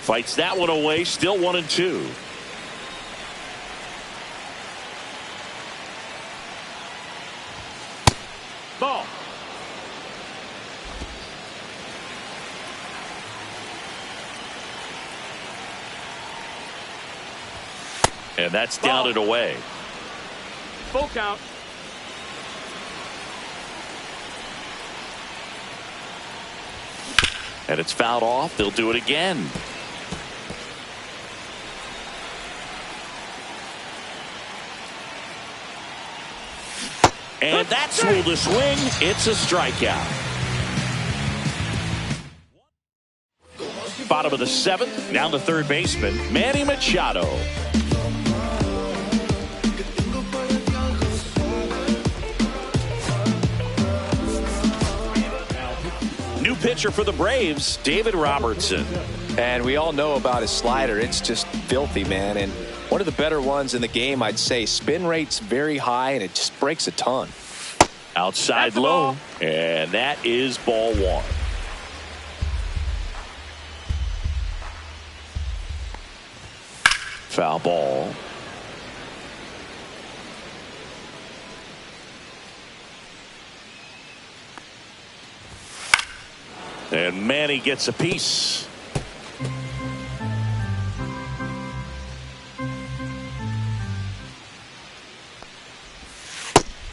Fights that one away, still 1-2. Ball. And that's down and away. Full count. And it's fouled off. They'll do it again. And that's ruled a swing. It's a strikeout. Bottom of the 7th. Down to third baseman, Manny Machado. New pitcher for the Braves, David Robertson. And we all know about his slider. It's just filthy, man. And one of the better ones in the game, I'd say. Spin rate's very high, and it just breaks a ton. Outside low, and that is ball 1. Foul ball. And Manny gets a piece.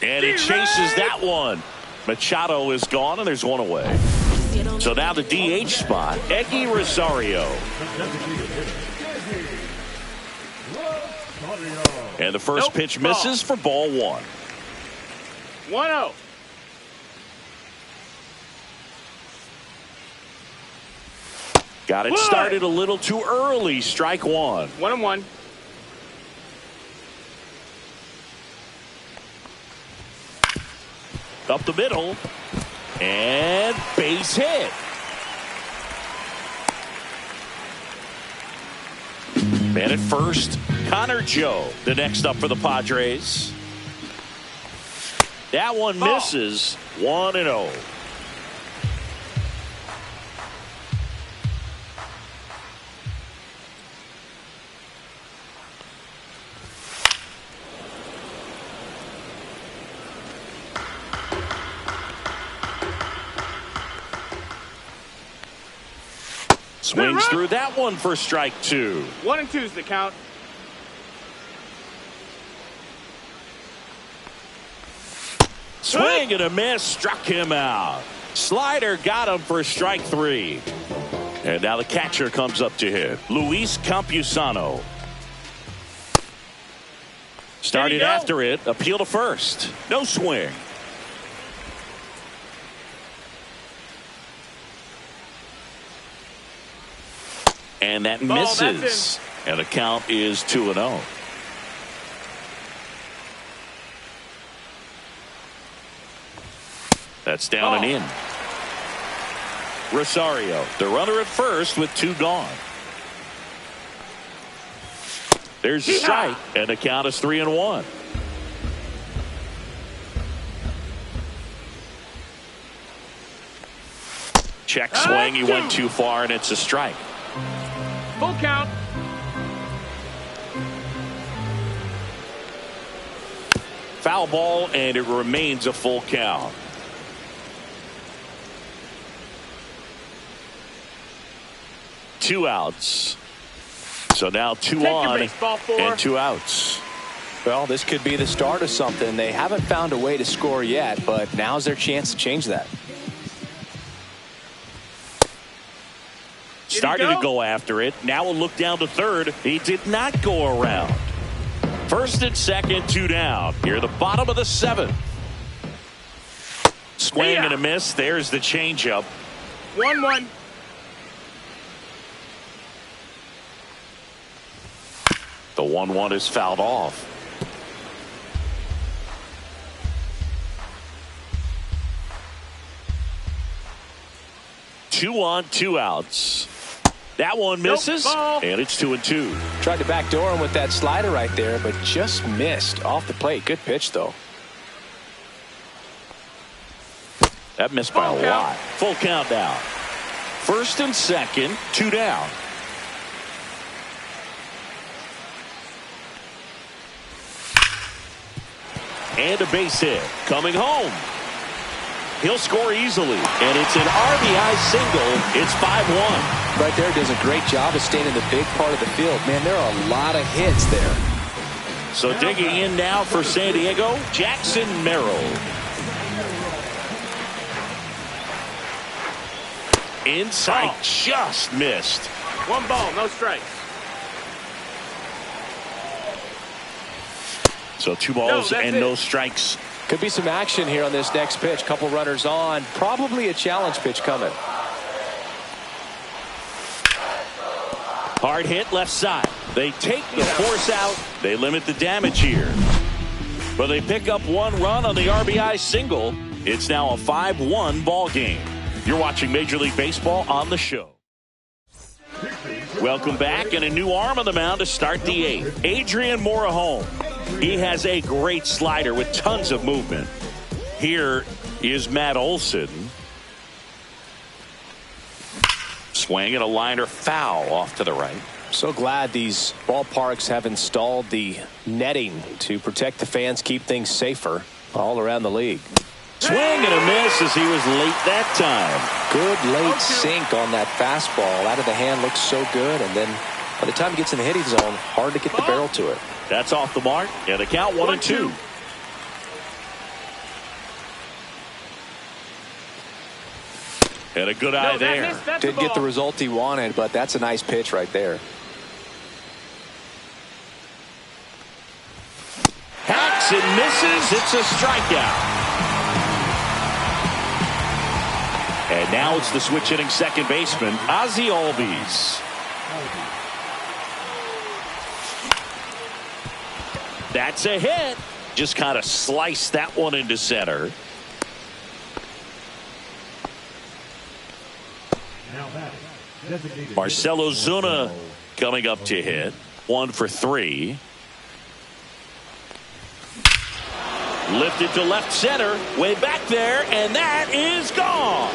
And he chases that one. Machado is gone, and there's one away. So now the DH spot, Eggy Rosario. And the first pitch misses for ball 1. 1-0. Got it started a little too early. Strike 1. 1-1. Up the middle. And base hit. Man at first, Connor Joe, the next up for the Padres. That one misses. 1-0. Swings through that one for strike 2. 1-2's the count. Swing and a miss, struck him out. Slider got him for strike 3. And now the catcher comes up to hit. Luis Campusano. Started after it, appeal to first. No swing. And that misses. And the count is 2-0. That's down and in. Rosario, the runner at first with 2 gone. There's a strike, and the count is 3-1. Check swing, he went too far, and it's a strike. Full count. Foul ball, and it remains a full count. Two outs. So now 2 on and 2 outs. Well, this could be the start of something. They haven't found a way to score yet, but now's their chance to change that. Started to go after it. Now a look down to third. He did not go around. First and second, 2 down. Here, the bottom of the 7th. Swing and a miss. There's the changeup. 1-1. The 1-1 is fouled off. Two on, 2 outs. That one misses, and it's 2-2. Tried to backdoor him with that slider right there, but just missed off the plate. Good pitch, though. That missed by a lot. Full count now. First and second, 2 down. And a base hit. Coming home. He'll score easily. And it's an RBI single. It's 5-1. Right there, does a great job of staying in the big part of the field. Man, there are a lot of hits there. So digging in now for San Diego, Jackson Merrill. Inside, just missed. 1 ball, no strikes. So 2 balls and no strikes. Could be some action here on this next pitch. Couple runners on. Probably a challenge pitch coming. Hard hit left side. They take the force out. They limit the damage here. But they pick up 1 run on the RBI single. It's now a 5-1 ball game. You're watching Major League Baseball on the show. Welcome back, and a new arm on the mound to start the 8th. Adrian Morejon. He has a great slider with tons of movement. Here is Matt Olson. Swing and a liner foul off to the right. So glad these ballparks have installed the netting to protect the fans, keep things safer all around the league. Swing and a miss as he was late that time. Good late sink on that fastball. Out of the hand, looks so good. And then by the time he gets in the hitting zone, hard to get the barrel to it. That's off the mark. And the count 1-2. And a good eye there. Didn't get the result he wanted, but that's a nice pitch right there. Hacks and misses. It's a strikeout. And now it's the switch hitting second baseman, Ozzie Albies. That's a hit. Just kind of sliced that one into center. Marcell Ozuna coming up to hit. 1 for 3. Lifted to left center. Way back there. And that is gone.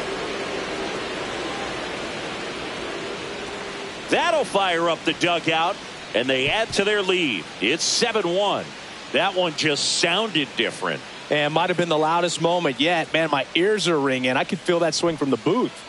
That'll fire up the dugout. And they add to their lead. It's 7-1. That one just sounded different. And might have been the loudest moment yet. Man, my ears are ringing. I could feel that swing from the booth.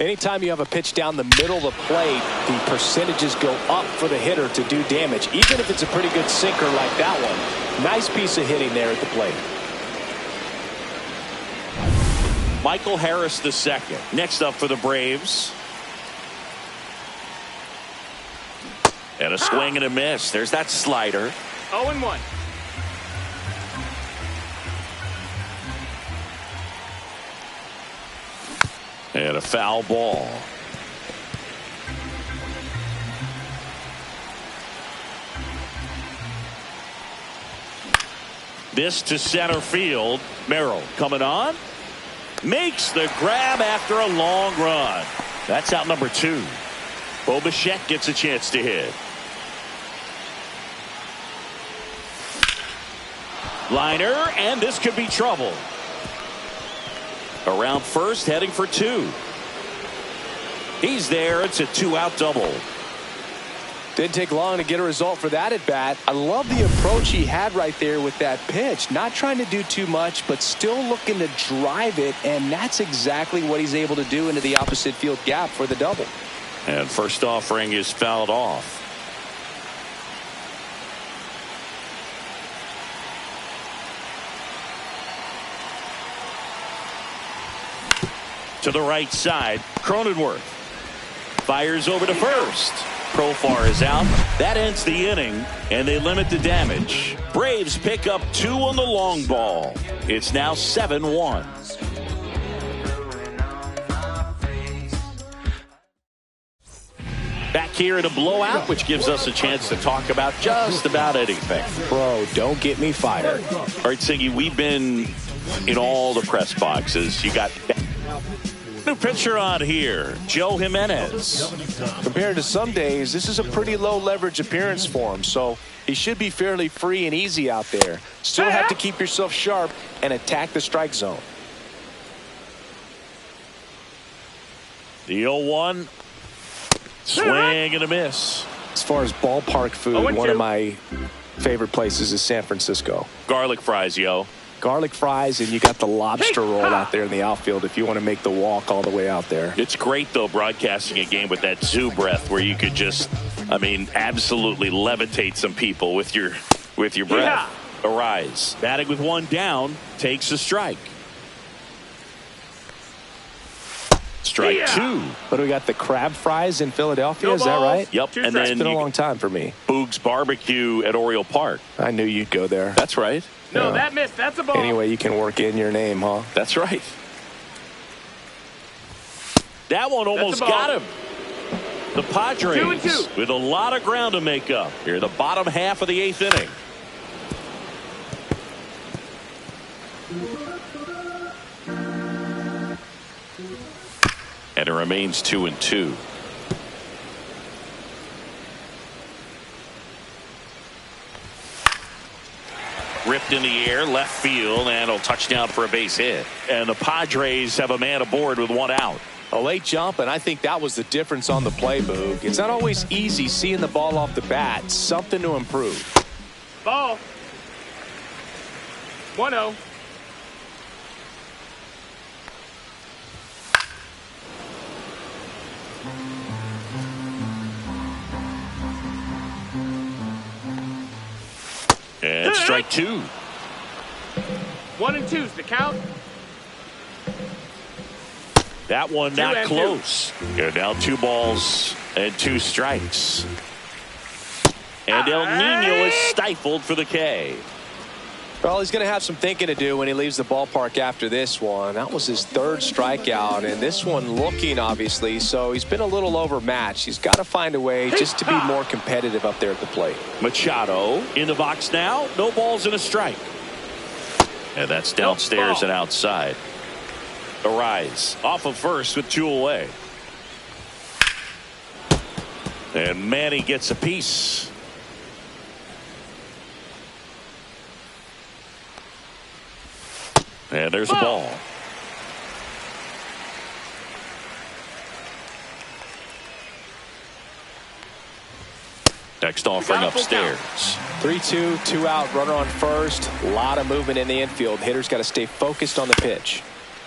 Anytime you have a pitch down the middle of the plate, the percentages go up for the hitter to do damage, even if it's a pretty good sinker like that one. Nice piece of hitting there at the plate. Michael Harris II. Next up for the Braves. And a swing and a miss. There's that slider. 0-1. And a foul ball. This to center field. Merrill coming on. Makes the grab after a long run. That's out number 2. Bo Bichette gets a chance to hit. Liner, and this could be trouble. Around first, heading for 2. He's there. It's a 2-out double. Didn't take long to get a result for that at bat. I love the approach he had right there with that pitch. Not trying to do too much, but still looking to drive it, and that's exactly what he's able to do into the opposite field gap for the double. And first offering is fouled off. To the right side, Cronenworth fires over to first. Profar is out. That ends the inning, and they limit the damage. Braves pick up 2 on the long ball. It's now 7-1. Back here in a blowout, which gives us a chance to talk about just about anything. Bro, don't get me fired. All right, Siggy, we've been in all the press boxes. You got New pitcher on here, Joe Jimenez. Compared to some days, this is a pretty low leverage appearance for him, so he should be fairly free and easy out there. Still have to keep yourself sharp and attack the strike zone. The 0-1. Swing and a miss. As far as ballpark food, one of my favorite places is San Francisco. Garlic fries, yo. Garlic fries, and you got the lobster roll out there in the outfield if you want to make the walk all the way out there. It's great, though, broadcasting a game with that zoo breath where you could just, absolutely levitate some people with your breath. Arise. Batting with one down, takes a strike. Strike two. But we got the crab fries in Philadelphia, is that right? Yep. And then it's been a long time for me. Boog's Barbecue at Oriole Park. I knew you'd go there. That's right. No, that missed. That's a ball. Anyway, you can work in your name, huh? That's right. That one almost got him. The Padres 2-2. with a lot of ground to make up here in the bottom half of the 8th inning. And it remains 2-2. Ripped in the air, left field, and a touchdown for a base hit. And the Padres have a man aboard with one out. A late jump, and I think that was the difference on the play, Boog. It's not always easy seeing the ball off the bat. Something to improve. Ball. 1-0. And strike two. 1-2's the count. That one not close. You're down 2 balls and 2 strikes. And El Nino is stifled for the K. Well, he's going to have some thinking to do when he leaves the ballpark after this one. That was his 3rd strikeout, and this one looking, obviously, so he's been a little overmatched. He's got to find a way just to be more competitive up there at the plate. Machado in the box now. No balls and a strike. And that's downstairs and outside. Arise off of first with 2 away. And Manny gets a piece. And there's a ball. Next offering upstairs. 3-2, 2 out, runner on first. A lot of movement in the infield. Hitter's got to stay focused on the pitch.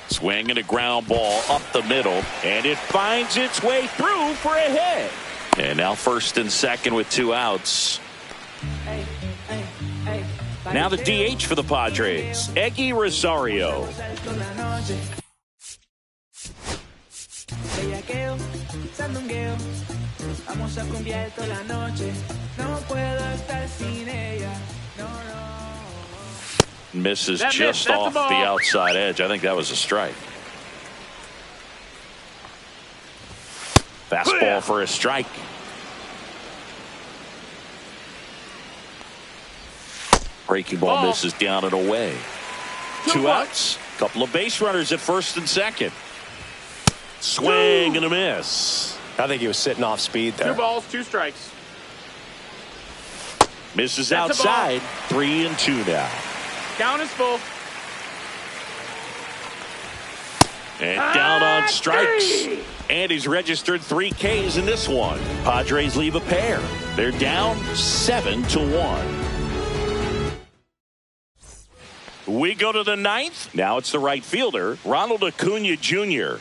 Swing and a ground ball up the middle, and it finds its way through for a hit. And now first and second with 2 outs. Now the DH for the Padres, Eggy Rosario. Misses just off the outside edge. I think that was a strike. Fastball for a strike. Breaking ball misses down and away. 2 outs. Couple of base runners at first and second. Swing and a miss. I think he was sitting off speed there. 2 balls, 2 strikes. Misses outside. 3-2 now. Count is full. And down on strikes. And he's registered 3 Ks in this one. Padres leave a pair. They're down 7-1. We go to the 9th. Now it's the right fielder, Ronald Acuna Jr.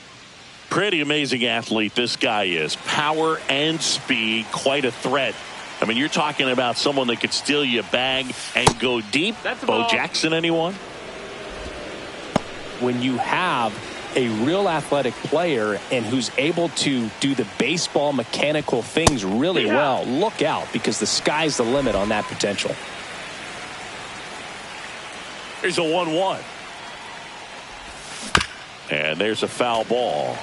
Pretty amazing athlete this guy is. Power and speed, quite a threat. I mean, you're talking about someone that could steal you a bag and go deep. Bo Jackson, anyone? When you have a real athletic player and who's able to do the baseball mechanical things really well, look out, because the sky's the limit on that potential. Here's a 1-1. And there's a foul ball.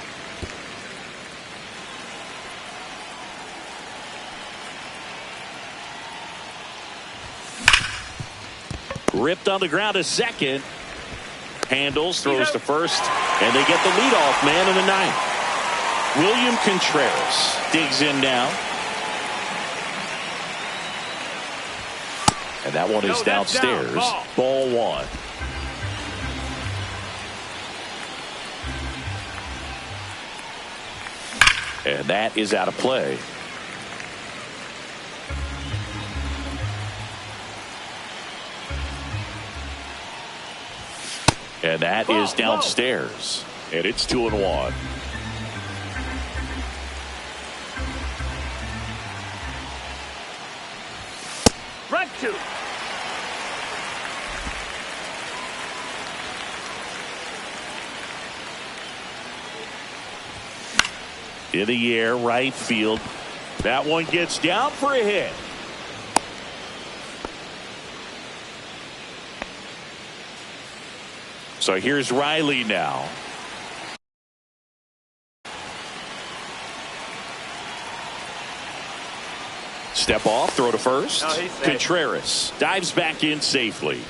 Ripped on the ground to second. Handles, throws to first. And they get the leadoff man in the ninth. William Contreras digs in now. And that one is downstairs. Ball one. And that is out of play. And that is downstairs. And it's 2-1. Right two. In the air, right field. That one gets down for a hit. So here's Riley now. Step off, throw to first. No, he's safe. Contreras dives back in safely.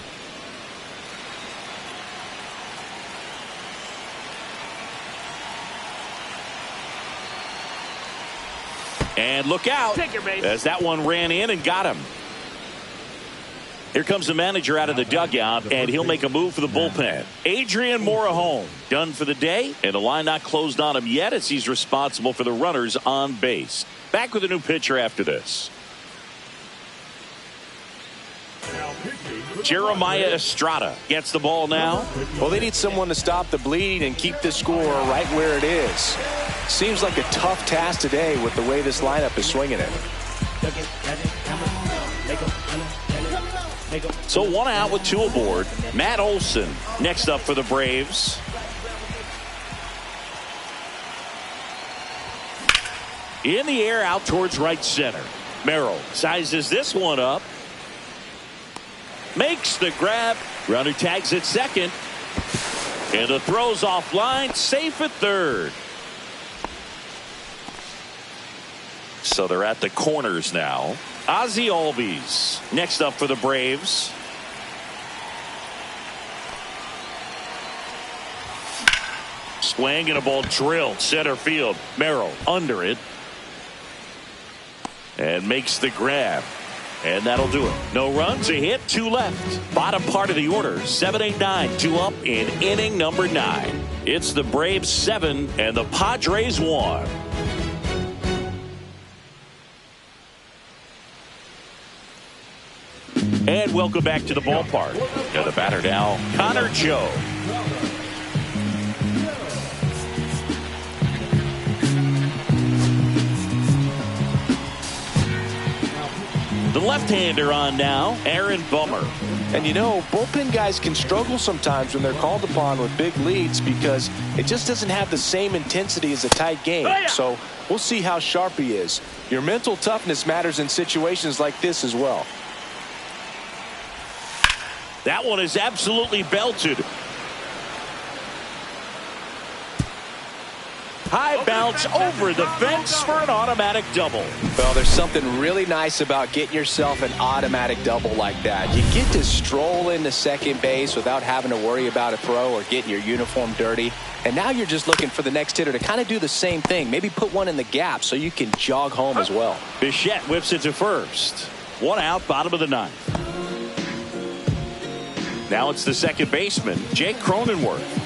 And look out, Take your base. as that one ran in and got him. Here comes the manager out of the dugout, and he'll make a move for the bullpen. Adrian Morejon done for the day, and the line not closed on him yet as he's responsible for the runners on base. Back with a new pitcher after this. Jeremiah Estrada gets the ball now. Well, they need someone to stop the bleeding and keep the score right where it is. Seems like a tough task today with the way this lineup is swinging it. So one out with two aboard. Matt Olson next up for the Braves. In the air out towards right center. Merrill sizes this one up. Makes the grab. Runner tags at second. And the throw's offline. Safe at third. So they're at the corners now. Ozzie Albies next up for the Braves. Swing and a ball drilled center field. Merrill under it. And makes the grab. And that'll do it. No runs, a hit, two left. Bottom part of the order, 7-8-9, 2 up in inning number 9. It's the Braves 7 and the Padres 1. And welcome back to the ballpark. And the batter now, Connor Joe. The left-hander on now, Aaron Bummer. And you know, bullpen guys can struggle sometimes when they're called upon with big leads because it just doesn't have the same intensity as a tight game. So we'll see how sharp he is. Your mental toughness matters in situations like this as well. That one is absolutely belted. High bounce over the fence for an automatic double. Well, there's something really nice about getting yourself an automatic double like that. You get to stroll into second base without having to worry about a throw or getting your uniform dirty. And now you're just looking for the next hitter to kind of do the same thing. Maybe put one in the gap so you can jog home as well. Bichette whips it to first. One out, bottom of the 9th. Now it's the second baseman, Jake Cronenworth.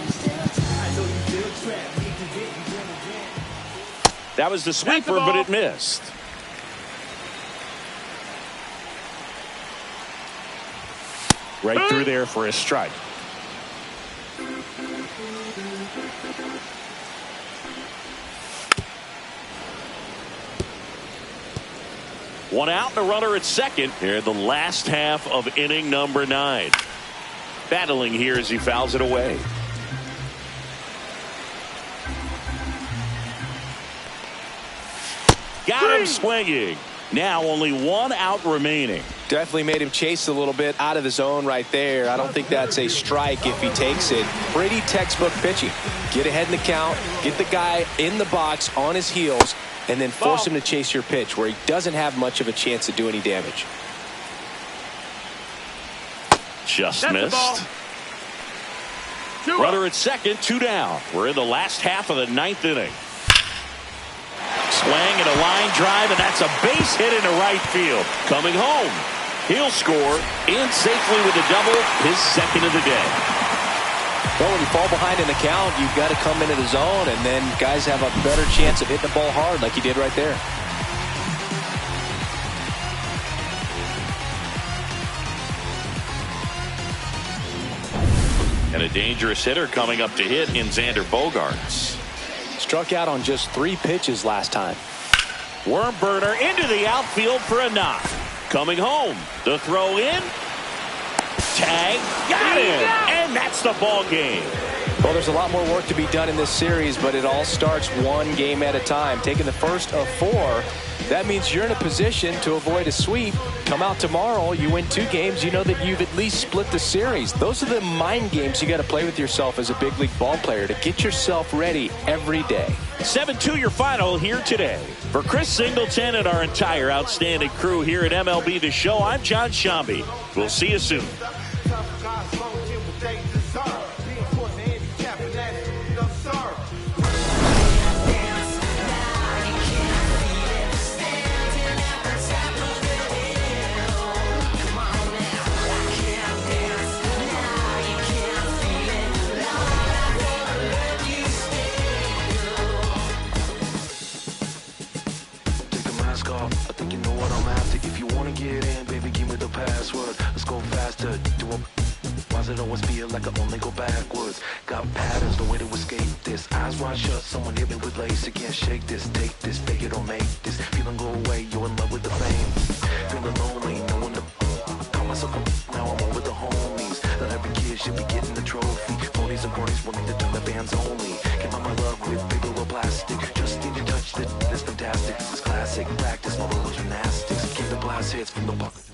That was the sweeper, but it missed. Right through there for a strike. One out and a runner at second here in the last half of inning number 9. Battling here as he fouls it away. Got him swinging. Now only one out remaining. Definitely made him chase a little bit out of the zone right there. I don't think that's a strike if he takes it. Pretty textbook pitching. Get ahead in the count, get the guy in the box on his heels, and then force him to chase your pitch where he doesn't have much of a chance to do any damage. Just missed. Runner at second, 2 down. We're in the last half of the 9th inning. Swing and a line drive, and that's a base hit into right field. Coming home, he'll score in safely with a double, his second of the day. Well, when you fall behind in the count, you've got to come into the zone, and then guys have a better chance of hitting the ball hard like he did right there. And a dangerous hitter coming up to hit in Xander Bogaerts. Struck out on just 3 pitches last time. Worm burner into the outfield for a knock. Coming home, the throw in. Tag, got him, and that's the ball game. Well, there's a lot more work to be done in this series, but it all starts one game at a time. Taking the first of 4, that means you're in a position to avoid a sweep. Come out tomorrow, you win 2 games, you know that you've at least split the series. Those are the mind games you got to play with yourself as a big league ball player to get yourself ready every day. 7-2 your final here today. For Chris Singleton and our entire outstanding crew here at MLB The Show, I'm John Shambi. We'll see you soon. I think you know what I'm after. If you wanna get in, baby, give me the password. Let's go faster. Why does it always feel like I only go backwards? Got patterns, no way to escape this. Eyes wide shut, someone hit me with lace. You can't shake this, take this, fake it or make this. Feeling go away, you're in love with the fame. Feeling lonely, no one to call myself a now I'm over the homies. Not every kid should be getting the trophy. Ponies and ponies wanting to turn the bands only. Came out my love with paper or plastic. Just need to touch it, it's fantastic. This is classic practice, my little gymnastics. Keep the blast hits from the bucket.